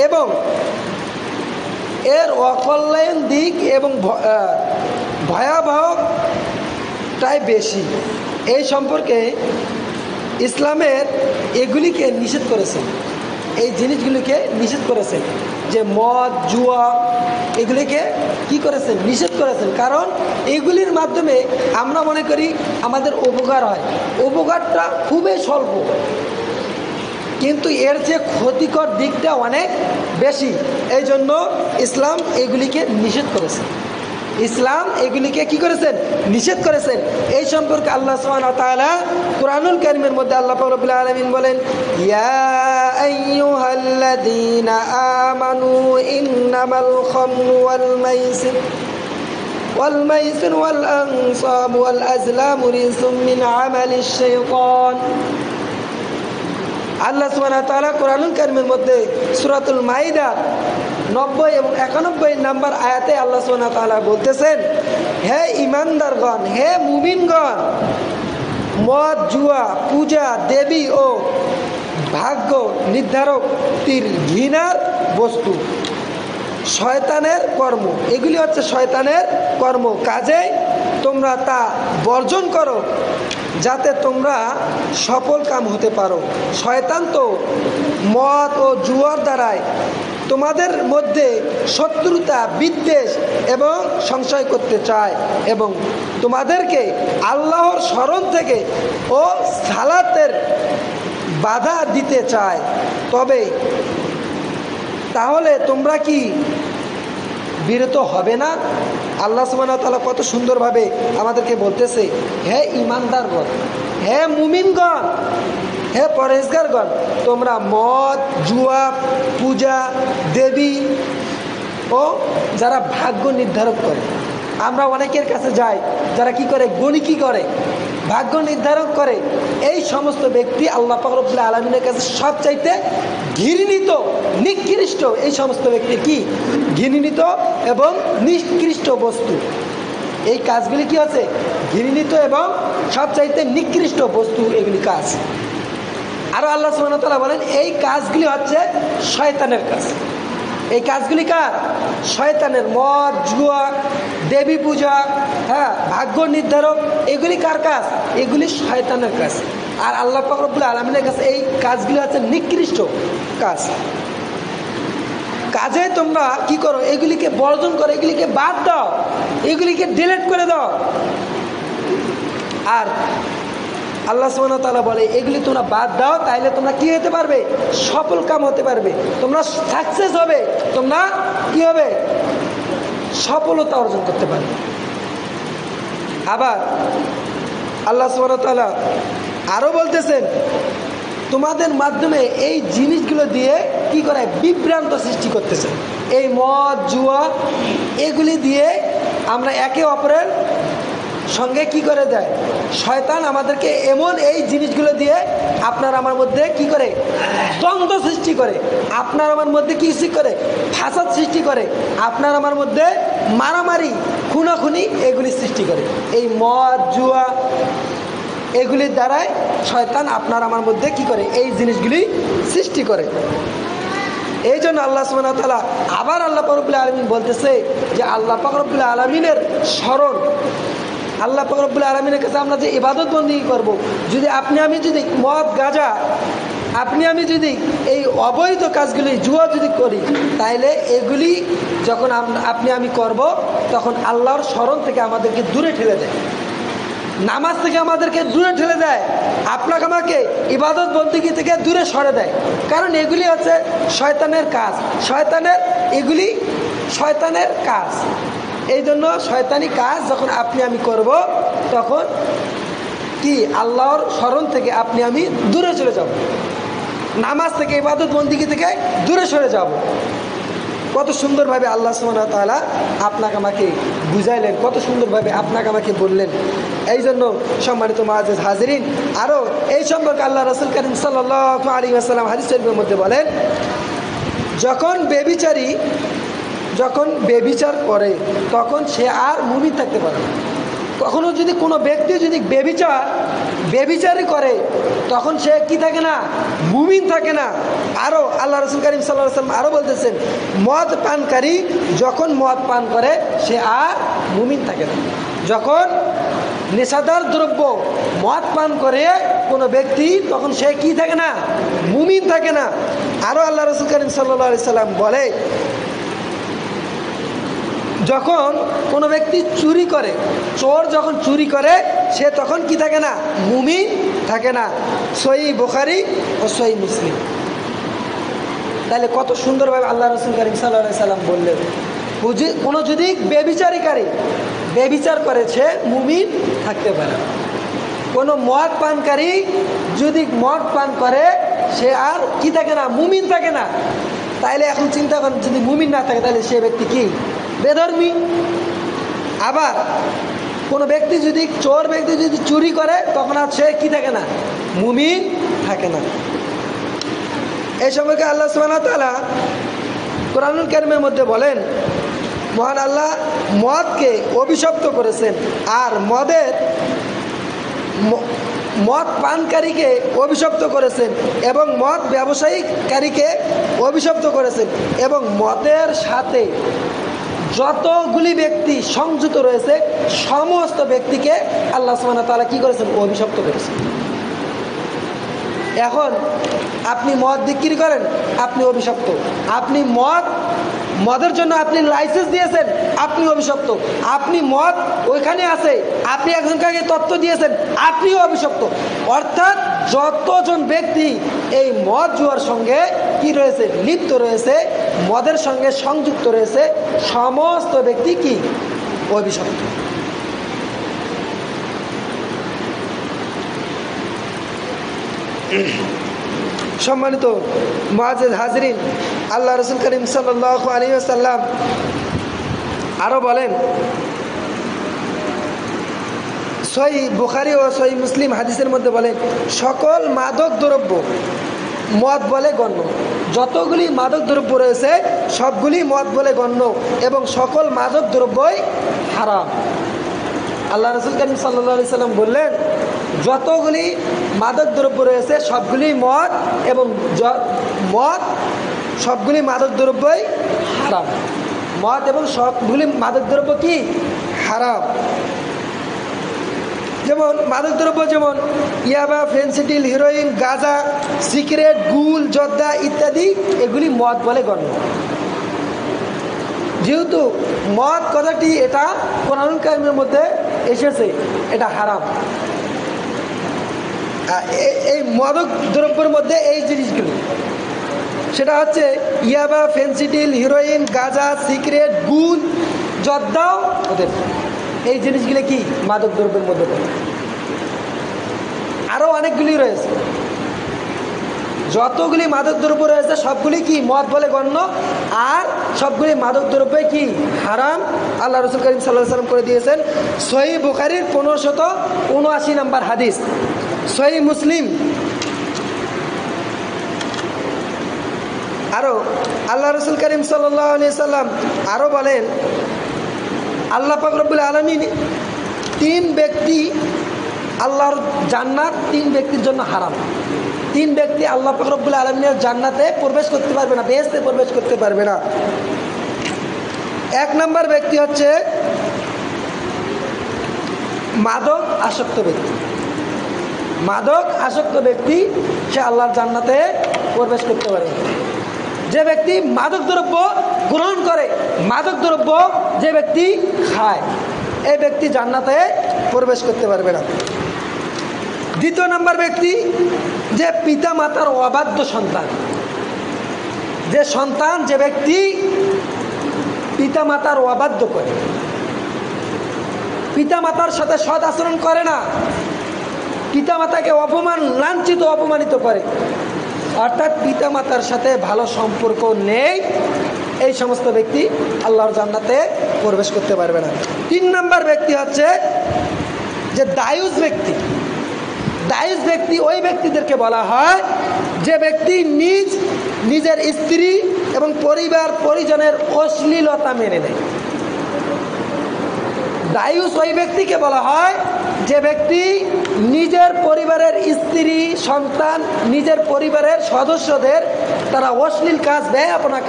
এবং এর অকল্যাণ দিক এবং ভয়াবহটাই বেশি। এই সম্পর্কে ইসলামের এগুলিকে নিষেধ করেছেন, এই জিনিসগুলিকে নিষেধ করেছেন, যে মদ জুয়া এগুলিকে কি করেছেন, নিষেধ করেছেন। কারণ এগুলির মাধ্যমে আমরা মনে করি আমাদের উপকার হয়, উপকারটা খুবই স্বল্প, কিন্তু এর যে ক্ষতিকর দিকটা অনেক বেশি। এই জন্য ইসলাম এগুলিকে নিষেধ করেছেন, ইসলাম এগুলিকে কি করেছেন, নিষেধ করেছেন। এই সম্পর্কে আল্লাহ সুবহানাহু ওয়া তাআলা কুরআনুল কারীমের মধ্যে আল্লাহ পাক রব্বুল আলামিন বলেন, ইয়া আইয়ুহাল্লাযীনা আমানু ইন্নামাল খামরু ওয়াল মাইসির ওয়াল আনসাবু ওয়াল আজলামু রিজসুম মিন আমালিশ শাইতান। আল্লাহ সুবহানাহু ওয়া তাআলা কুরআনুল কারীমের মধ্যে সূরাতুল মাইদা 90 এবং 91 নম্বর আয়াতে আল্লাহ সুবহানাহু ওয়া তাআলা বলতেছেন, হে ঈমানদারগণ, হে মুমিনগণ, মদ জুয়া পূজা দেবী ও ভাগ্য নির্ধারক তীর ঘৃণার বস্তু, শয়তানের কর্ম, এগুলি হচ্ছে শয়তানের কর্ম, কাজেই তোমরা তা বর্জন করো যাতে তোমরা সফল কাম হতে পারো। শয়তান তো মদ ও জুয়ার দ্বারাই তোমাদের মধ্যে শত্রুতা বিদ্বেষ এবং সংশয় করতে চায় এবং তোমাদেরকে আল্লাহর স্মরণ থেকে ও সালাতের বাধা দিতে চায়। তবে তাহলে তোমরা কি বিরত হবে না? আল্লাহ সুবহানাহু ওয়া তাআলা কত সুন্দরভাবে আমাদেরকে বলতেছে, হে ঈমানদারগণ, হে মুমিনগণ, হে পরহেজগারগণ, তোমরা মদ জুয়া পূজা দেবী ও যারা ভাগ্য নির্ধারক করে, আমরা অনেকের কাছে যাই যারা কি করে, গণিকি করে, ভাগ্য নির্ধারণ করে, এই সমস্ত ব্যক্তি আল্লাহ পাক রব্বুল আলামিনের কাছে সবচাইতে ঘৃণিত নিকৃষ্ট। এই সমস্ত ব্যক্তি কি ঘৃণিত এবং নিকৃষ্ট বস্তু, এই কাজগুলি কি আছে, ঘৃণিত এবং সবচাইতে নিকৃষ্ট বস্তু এগুলি কাজ। আর আল্লাহ সুবহানাহু ওয়া তাআলা বলেন, এই কাজগুলি হচ্ছে শয়তানের কাজ। এই কাজগুলি কার? শয়তানের। মদ জুয়া দেবী পূজা, হ্যাঁ, ভাগ্য নির্ধারক, এগুলি কার কাজ? এগুলি শয়তানের কাজ। আর আল্লাহ পাক রব্বুল আলামিনের কাছে এই কাজগুলি হচ্ছে নিকৃষ্ট কাজ। কাজে তোমরা কি করো, এগুলিকে বর্জন করো, এগুলিকে বাদ দাও, এগুলিকে ডিলিট করে দাও। আর আল্লাহ সুবহানাহু ওয়া তাআলা বলে, এগুলি তোমরা বাদ দাও, তাইলে তোমরা কি হতে পারবে, সফল কাম হতে পারবে, তোমরা সাকসেস হবে, তোমরা কি হবে, সফলতা অর্জন করতে পারবে। আবার আল্লাহ সুবহানাহু ওয়া তাআলা আরো বলতেছেন, তোমাদের মাধ্যমে এই জিনিসগুলো দিয়ে কি করে, বিভ্রান্ত সৃষ্টি করতেছে। এই মদ জুয়া এগুলি দিয়ে আমরা একে অপরের সঙ্গে কি করে দেয়, শয়তান আমাদেরকে এমন এই জিনিসগুলো দিয়ে আপনার আমার মধ্যে কি করে, দ্বন্দ্ব সৃষ্টি করে, আপনার আমার মধ্যে কি সৃষ্টি করে, ফাসাদ সৃষ্টি করে, আপনার আমার মধ্যে মারামারি খুনাখুনি এগুলি সৃষ্টি করে। এই মদ জুয়া এগুলির দ্বারাই শয়তান আপনার আমার মধ্যে কি করে, এই জিনিসগুলি সৃষ্টি করে। এই জন্য আল্লাহ সুবহানাহু ওয়া তাআলা আবার আল্লাহ পাক রব্বুল আলামিন বলতেছে যে আল্লাহ পাক রব্বুল আলামিনের স্মরণ, আল্লাহ পাক রব্বুল আলামিনের কাছে আমরা যে ইবাদত বন্দেগী করব, যদি আপনি আমি যদি মদ গাঁজা আপনি আমি যদি এই অবৈধ কাজগুলি জুয়া যদি করি, তাইলে এগুলি যখন আপনি আমি করব, তখন আল্লাহর স্মরণ থেকে আমাদেরকে দূরে ঠেলে দেয়, নামাজ থেকে আমাদেরকে দূরে ঠেলে দেয়, আপনাকে আমাকে ইবাদত বন্দেগী থেকে দূরে সরে দেয়। কারণ এগুলি হচ্ছে শয়তানের কাজ, শয়তানের এগুলি শয়তানের কাজ। এই জন্য শয়তানি কাজ যখন আপনি আমি করব, তখন কি আল্লাহর স্মরণ থেকে আপনি আমি দূরে চলে যাব, নামাজ থেকে ইবাদত বন্দেগী থেকে দূরে সরে যাব। কত সুন্দরভাবে আল্লাহ সুবহানাহু ওয়া তাআলা আপনাকে আমাকে বুঝাইলেন, কত সুন্দরভাবে আপনাকে আমাকে বললেন। এই জন্য সম্মানিত মুআজ্জিজ হাজিরিন, আরও এই সম্পর্কে আল্লাহ রাসূল কারীম সাল্লাল্লাহু আলাইহি ওয়াসাল্লাম হাদিস শরীফের মধ্যে বলেন, যখন বেবিচার করে তখন সে আর মুমিন থাকতে পারে না। কখনো যদি কোনো ব্যক্তি যদি বেবিচার বেবিচারী করে তখন সে কি থাকে না, মুমিন থাকে না। আরও আল্লাহ রসুল করিম সাল্লাল্লাহু আলাইহি ওয়াসাল্লাম আরও বলতেছেন, মদ পানকারী যখন মদ পান করে সে আর মুমিন থাকে না। যখন নেশাদার দ্রব্য মদ পান করে কোনো ব্যক্তি, তখন সে কি থাকে না, মুমিন থাকে না। আরও আল্লাহ রসুল করিম সাল্লাল্লাহু আলাইহি ওয়াসাল্লাম বলে, যখন কোনো ব্যক্তি চুরি করে, চোর যখন চুরি করে সে তখন কি থাকে না, মুমিন থাকে না। সহিহ বুখারী ও সহিহ মুসলিম। তাহলে কত সুন্দরভাবে আল্লাহ রসুল করিম সাল্লাল্লাহু আলাইহি ওয়াসাল্লাম বললেন, কোনো যদি বেবিচারীকারী বেবিচার করে সে মুমিন থাকতে পারে। কোনো মদ পানকারী যদি মদ পান করে সে আর কি থাকে না, মুমিন থাকে না। তাইলে এখন চিন্তা করেন, যদি মুমিন না থাকে তাহলে সে ব্যক্তি কি, বেধর্মী। আবার কোনো ব্যক্তি যদি, চোর ব্যক্তি যদি চুরি করে তখন আর সে কি থাকে না, মুমিন থাকে না। এই সম্পর্কে আল্লাহ সুবহানাহু ওয়া তাআলা কোরআনুল কারীমের মধ্যে বলেন, মহান আল্লাহ মদকে অভিশপ্ত করেছেন আর মদ পানকারীকে অভিশপ্ত করেছেন এবং মদ ব্যবসায়ীকারীকে অভিশপ্ত করেছেন এবং মদের সাথে যতগুলি ব্যক্তি সংযুক্ত রয়েছে সমস্ত ব্যক্তিকে আল্লাহ সুবহানাহু ওয়া তাআলা কি করেছেন, অভিশপ্ত করেছেন। এখন আপনি মদ বিক্রি করেন, আপনি অভিশপ্ত। আপনি মদের জন্য আপনি লাইসেন্স দিয়েছেন, আপনি অভিশপ্ত। আপনি মদ ওইখানে আছে, আপনি একজনকে তথ্য দিয়েছেন, আপনিও অভিশপ্ত। অর্থাৎ যতজন ব্যক্তি এই মদ জুয়ার সঙ্গে কি রয়েছে, লিপ্ত রয়েছে, মদের সঙ্গে সংযুক্ত রয়েছে, সমস্ত ব্যক্তি কি, অভিশপ্ত। সম্মানিত মুআজ্জিজ হাজরিন, আল্লাহ রাসূল করিম সাল্লাল্লাহু আলাইহি ওয়াসাল্লাম আরো বলেন, সহিহ বুখারী ও সহিহ মুসলিম হাদিসের মধ্যে বলেন, সকল মাদক দ্রব্য মদ বলে গণ্য। যতগুলি মাদক দ্রব্য রয়েছে সবগুলি মদ বলে গণ্য এবং সকল মাদক দ্রব্যই হারাম। আল্লাহ রাসূল করিম সাল্লাল্লাহু আলাইহি ওয়াসাল্লাম বললেন, যতগুলি মাদক দ্রব্য রয়েছে সবগুলি মদ এবং সবগুলি মাদক দ্রব্যই হারাম। মদ এবং সবগুলি মাদক দ্রব্য কি, হারাম। যেমন মাদক দ্রব্য, যেমন ইয়াবা, ফেনসিডিল, হিরোইন, গাঁজা, সিগারেট, গুল, জর্দা ইত্যাদি, এগুলি মদ বলে গণ্য। যেহেতু মদ কথাটি এটা কোরআনুল কারীমের মধ্যে এসেছে, এটা হারাম। এই মাদক দ্রব্যের মধ্যে এই জিনিসগুলি, সেটা হচ্ছে ইয়াবা, ফেনসিডিল, হিরোইন, গাঁজা, সিগারেট, গুল, জর্দাও ওদের, এই জিনিসগুলি কি মাদক দ্রব্যের মধ্যে পড়ে। আরও অনেকগুলি রয়েছে, যতগুলি মাদক দ্রব্য রয়েছে সবগুলি কি মদ বলে গণ্য, আর সবগুলি মাদক দ্রব্যই কি হারাম। আল্লাহ রাসূল করিম সাল্লাল্লাহু আলাইহি ওয়াসাল্লাম করে দিয়েছেন। সহিহ বুখারীর 1579 নম্বর হাদিস, সহিহ মুসলিম। আরও আল্লাহ রাসূল করিম সাল্লাল্লাহু আলাইহি ওয়াসাল্লাম আরও বলেন, আল্লাহ পাক রব্বুল আলামিন তিন ব্যক্তি, আল্লাহর জান্নাত তিন ব্যক্তির জন্য হারাম। তিন ব্যক্তি আল্লাহ পাক রব্বুল আলামিনের জান্নাতে প্রবেশ করতে পারবে না, বেহেশতে প্রবেশ করতে পারবে না। এক নম্বর ব্যক্তি হচ্ছে মাদক আসক্ত ব্যক্তি। মাদক আসক্ত ব্যক্তি সে আল্লাহর জান্নাতে প্রবেশ করতে পারে। যে ব্যক্তি মাদক দ্রব্য গ্রহণ করে, মাদক দ্রব্য যে ব্যক্তি খায়, এই ব্যক্তি জান্নাতে প্রবেশ করতে পারবে না। দ্বিতীয় নম্বর ব্যক্তি যে পিতা মাতার অবাধ্য সন্তান। যে সন্তান, যে ব্যক্তি পিতা মাতার অবাধ্য করে, পিতা মাতার সাথে সৎ আচরণ করে না, পিতা মাতাকে লাঞ্ছিত অপমানিত করে, অর্থাৎ পিতা মাতার সাথে ভালো সম্পর্ক নেই, এই সমস্ত ব্যক্তি আল্লাহর জান্নাতে প্রবেশ করতে পারবে না। তিন নম্বর ব্যক্তি হচ্ছে যে দায়ুস ব্যক্তি। দায়ুস ব্যক্তি ওই ব্যক্তিদেরকে বলা হয় যে ব্যক্তি নিজের স্ত্রী এবং পরিবার পরিজনের অশ্লীলতা মেনে নেয়। দায়ুস ওই ব্যক্তিকে বলা হয় যে ব্যক্তি নিজের পরিবারের স্ত্রী সন্তান নিজের পরিবারের সদস্যদের তারা অশ্লীল কাজ বেহায়াপনা